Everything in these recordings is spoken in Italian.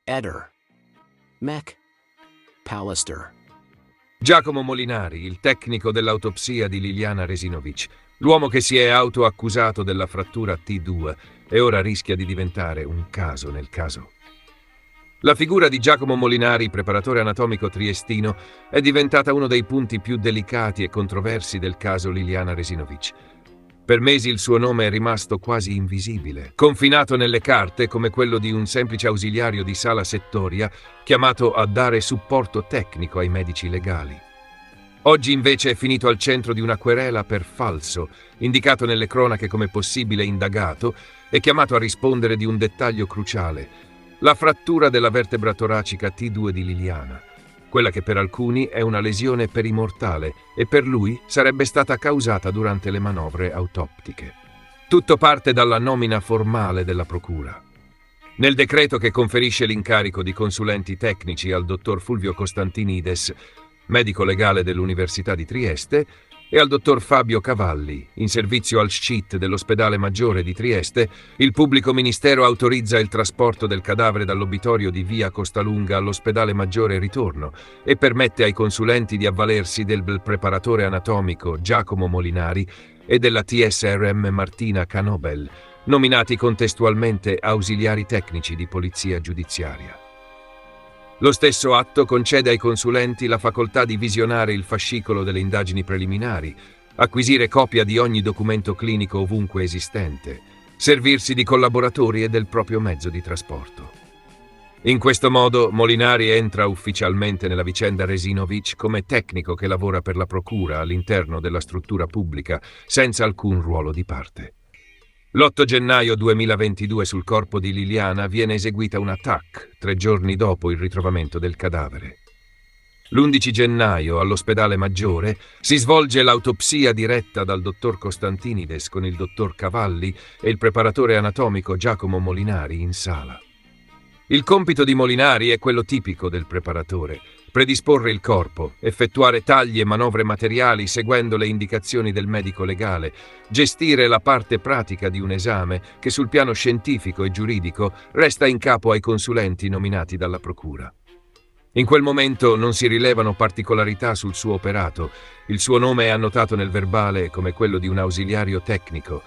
Eder. Mech. Pallister. Giacomo Molinari, il tecnico dell'autopsia di Liliana Resinovic, l'uomo che si è autoaccusato della frattura T2 e ora rischia di diventare un caso nel caso. La figura di Giacomo Molinari, preparatore anatomico triestino, è diventata uno dei punti più delicati e controversi del caso Liliana Resinovic. Per mesi il suo nome è rimasto quasi invisibile, confinato nelle carte come quello di un semplice ausiliario di sala settoria chiamato a dare supporto tecnico ai medici legali. Oggi invece è finito al centro di una querela per falso, indicato nelle cronache come possibile indagato e chiamato a rispondere di un dettaglio cruciale: la frattura della vertebra toracica T2 di Liliana, quella che per alcuni è una lesione perimortale e per lui sarebbe stata causata durante le manovre autoptiche. Tutto parte dalla nomina formale della procura. Nel decreto che conferisce l'incarico di consulenti tecnici al dottor Fulvio Costantinides, medico legale dell'Università di Trieste, e al dottor Fabio Cavalli, in servizio al SCIT dell'Ospedale Maggiore di Trieste, il pubblico ministero autorizza il trasporto del cadavere dall'obitorio di via Costalunga all'Ospedale Maggiore e ritorno e permette ai consulenti di avvalersi del preparatore anatomico Giacomo Molinari e della TSRM Martina Canobel, nominati contestualmente ausiliari tecnici di polizia giudiziaria. Lo stesso atto concede ai consulenti la facoltà di visionare il fascicolo delle indagini preliminari, acquisire copia di ogni documento clinico ovunque esistente, servirsi di collaboratori e del proprio mezzo di trasporto. In questo modo Molinari entra ufficialmente nella vicenda Resinovic come tecnico che lavora per la procura all'interno della struttura pubblica, senza alcun ruolo di parte. L'8 gennaio 2022 sul corpo di Liliana viene eseguita una TAC, 3 giorni dopo il ritrovamento del cadavere. L'11 gennaio all'Ospedale Maggiore si svolge l'autopsia diretta dal dottor Costantinides con il dottor Cavalli e il preparatore anatomico Giacomo Molinari in sala. Il compito di Molinari è quello tipico del preparatore: predisporre il corpo, effettuare tagli e manovre materiali seguendo le indicazioni del medico legale, gestire la parte pratica di un esame che sul piano scientifico e giuridico resta in capo ai consulenti nominati dalla procura. In quel momento non si rilevano particolarità sul suo operato, il suo nome è annotato nel verbale come quello di un ausiliario tecnico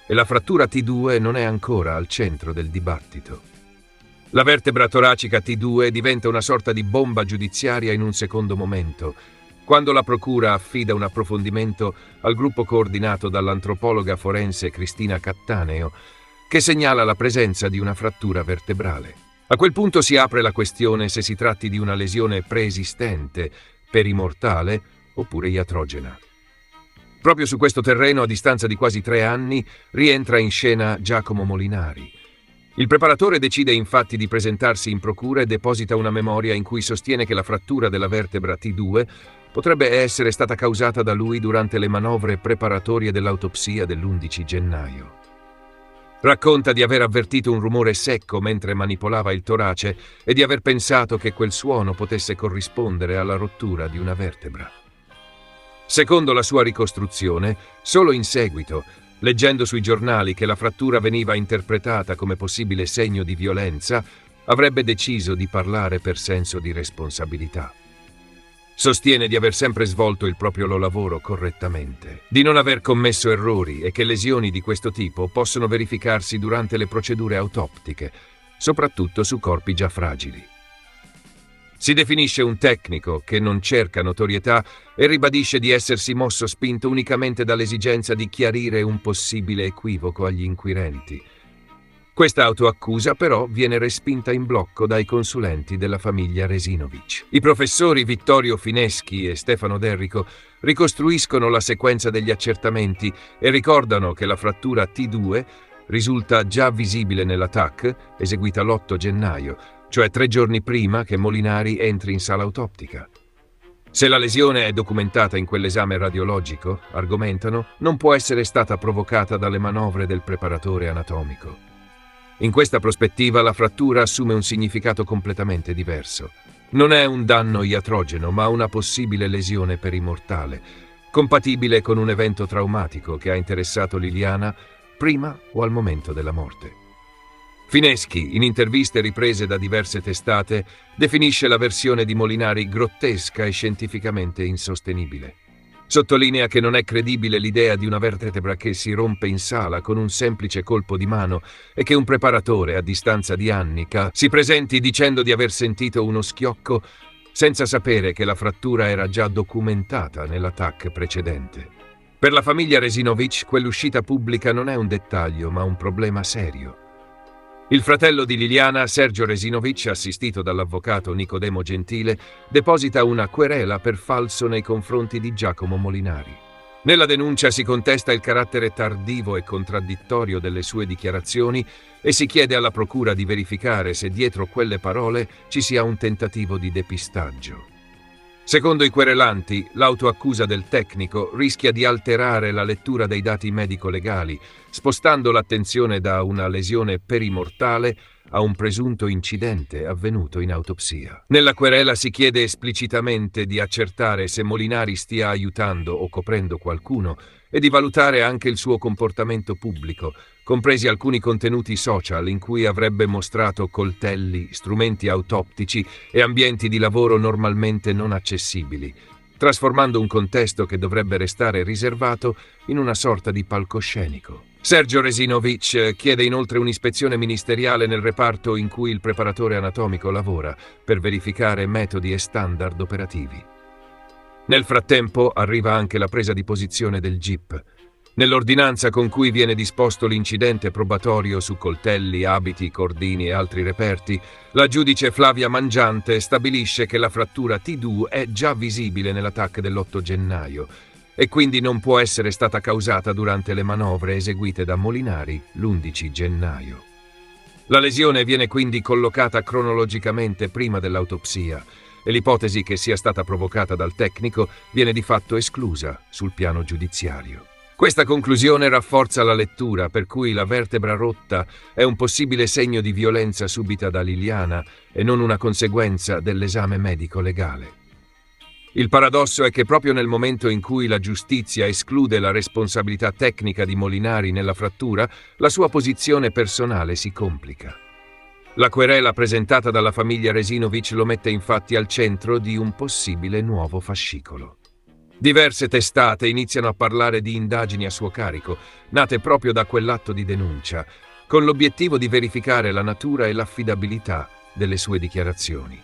e la frattura T2 non è ancora al centro del dibattito. La vertebra toracica T2 diventa una sorta di bomba giudiziaria in un secondo momento, quando la procura affida un approfondimento al gruppo coordinato dall'antropologa forense Cristina Cattaneo, che segnala la presenza di una frattura vertebrale. A quel punto si apre la questione se si tratti di una lesione preesistente, perimortale oppure iatrogena. Proprio su questo terreno, a distanza di quasi 3 anni, rientra in scena Giacomo Molinari. Il preparatore decide infatti di presentarsi in procura e deposita una memoria in cui sostiene che la frattura della vertebra T2 potrebbe essere stata causata da lui durante le manovre preparatorie dell'autopsia dell'11 gennaio. Racconta di aver avvertito un rumore secco mentre manipolava il torace e di aver pensato che quel suono potesse corrispondere alla rottura di una vertebra. Secondo la sua ricostruzione, solo in seguito, leggendo sui giornali che la frattura veniva interpretata come possibile segno di violenza, avrebbe deciso di parlare per senso di responsabilità. Sostiene di aver sempre svolto il proprio lavoro correttamente, di non aver commesso errori e che lesioni di questo tipo possono verificarsi durante le procedure autoptiche, soprattutto su corpi già fragili. Si definisce un tecnico che non cerca notorietà e ribadisce di essersi mosso spinto unicamente dall'esigenza di chiarire un possibile equivoco agli inquirenti. Questa autoaccusa però viene respinta in blocco dai consulenti della famiglia Resinovic. I professori Vittorio Fineschi e Stefano Derrico ricostruiscono la sequenza degli accertamenti e ricordano che la frattura T2 risulta già visibile nella TAC eseguita l'8 gennaio, cioè 3 giorni prima che Molinari entri in sala autoptica. Se la lesione è documentata in quell'esame radiologico, argomentano, non può essere stata provocata dalle manovre del preparatore anatomico. In questa prospettiva la frattura assume un significato completamente diverso. Non è un danno iatrogeno, ma una possibile lesione perimortale, compatibile con un evento traumatico che ha interessato Liliana prima o al momento della morte. Fineschi, in interviste riprese da diverse testate, definisce la versione di Molinari grottesca e scientificamente insostenibile. Sottolinea che non è credibile l'idea di una vertebra che si rompe in sala con un semplice colpo di mano e che un preparatore, a distanza di anni, si presenti dicendo di aver sentito uno schiocco senza sapere che la frattura era già documentata nella TAC precedente. Per la famiglia Resinovic quell'uscita pubblica non è un dettaglio, ma un problema serio. Il fratello di Liliana, Sergio Resinovic, assistito dall'avvocato Nicodemo Gentile, deposita una querela per falso nei confronti di Giacomo Molinari. Nella denuncia si contesta il carattere tardivo e contraddittorio delle sue dichiarazioni e si chiede alla procura di verificare se dietro quelle parole ci sia un tentativo di depistaggio. Secondo i querelanti, l'autoaccusa del tecnico rischia di alterare la lettura dei dati medico-legali, spostando l'attenzione da una lesione perimortale a un presunto incidente avvenuto in autopsia. Nella querela si chiede esplicitamente di accertare se Molinari stia aiutando o coprendo qualcuno e di valutare anche il suo comportamento pubblico, compresi alcuni contenuti social in cui avrebbe mostrato coltelli, strumenti autoptici e ambienti di lavoro normalmente non accessibili, trasformando un contesto che dovrebbe restare riservato in una sorta di palcoscenico. Sergio Resinovic chiede inoltre un'ispezione ministeriale nel reparto in cui il preparatore anatomico lavora per verificare metodi e standard operativi. Nel frattempo arriva anche la presa di posizione del GIP. Nell'ordinanza con cui viene disposto l'incidente probatorio su coltelli, abiti, cordini e altri reperti, la giudice Flavia Mangiante stabilisce che la frattura T2 è già visibile nella TAC dell'8 gennaio e quindi non può essere stata causata durante le manovre eseguite da Molinari l'11 gennaio. La lesione viene quindi collocata cronologicamente prima dell'autopsia e l'ipotesi che sia stata provocata dal tecnico viene di fatto esclusa sul piano giudiziario. Questa conclusione rafforza la lettura per cui la vertebra rotta è un possibile segno di violenza subita da Liliana e non una conseguenza dell'esame medico-legale. Il paradosso è che proprio nel momento in cui la giustizia esclude la responsabilità tecnica di Molinari nella frattura, la sua posizione personale si complica. La querela presentata dalla famiglia Resinovic lo mette infatti al centro di un possibile nuovo fascicolo. Diverse testate iniziano a parlare di indagini a suo carico, nate proprio da quell'atto di denuncia, con l'obiettivo di verificare la natura e l'affidabilità delle sue dichiarazioni.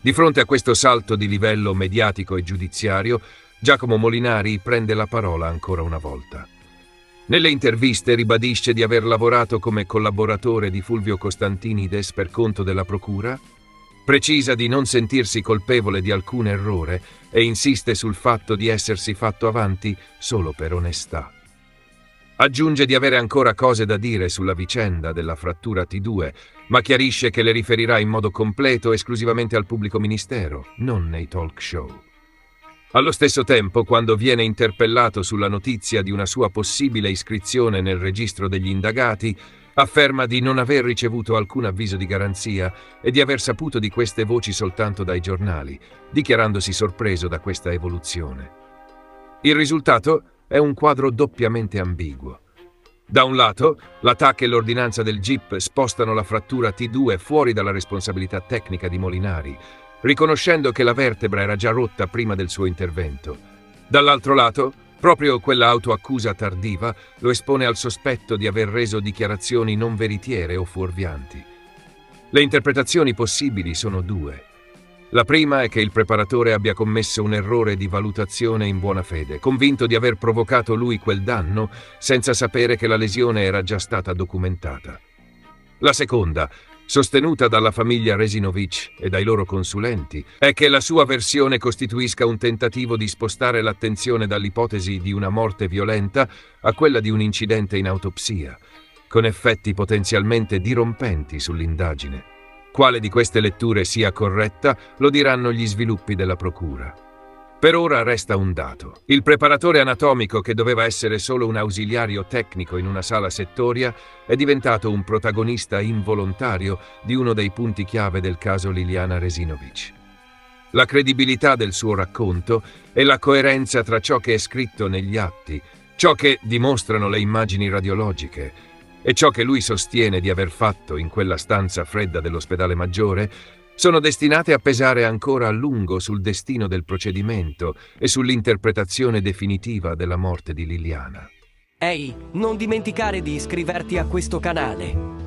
Di fronte a questo salto di livello mediatico e giudiziario, Giacomo Molinari prende la parola ancora una volta. Nelle interviste ribadisce di aver lavorato come collaboratore di Fulvio Costantinides per conto della procura, precisa di non sentirsi colpevole di alcun errore e insiste sul fatto di essersi fatto avanti solo per onestà. Aggiunge di avere ancora cose da dire sulla vicenda della frattura T2, ma chiarisce che le riferirà in modo completo esclusivamente al pubblico ministero, non nei talk show. Allo stesso tempo, quando viene interpellato sulla notizia di una sua possibile iscrizione nel registro degli indagati, afferma di non aver ricevuto alcun avviso di garanzia e di aver saputo di queste voci soltanto dai giornali, dichiarandosi sorpreso da questa evoluzione. Il risultato è un quadro doppiamente ambiguo. Da un lato, la TAC e l'ordinanza del GIP spostano la frattura T2 fuori dalla responsabilità tecnica di Molinari, riconoscendo che la vertebra era già rotta prima del suo intervento. Dall'altro lato, proprio quella autoaccusa tardiva lo espone al sospetto di aver reso dichiarazioni non veritiere o fuorvianti. Le interpretazioni possibili sono due. La prima è che il preparatore abbia commesso un errore di valutazione in buona fede, convinto di aver provocato lui quel danno senza sapere che la lesione era già stata documentata. La seconda, sostenuta dalla famiglia Resinovic e dai loro consulenti, è che la sua versione costituisca un tentativo di spostare l'attenzione dall'ipotesi di una morte violenta a quella di un incidente in autopsia, con effetti potenzialmente dirompenti sull'indagine. Quale di queste letture sia corretta lo diranno gli sviluppi della procura. Per ora resta un dato. Il preparatore anatomico, che doveva essere solo un ausiliario tecnico in una sala settoria, è diventato un protagonista involontario di uno dei punti chiave del caso Liliana Resinovic. La credibilità del suo racconto e la coerenza tra ciò che è scritto negli atti, ciò che dimostrano le immagini radiologiche e ciò che lui sostiene di aver fatto in quella stanza fredda dell'ospedale maggiore sono destinate a pesare ancora a lungo sul destino del procedimento e sull'interpretazione definitiva della morte di Liliana. Ehi, non dimenticare di iscriverti a questo canale.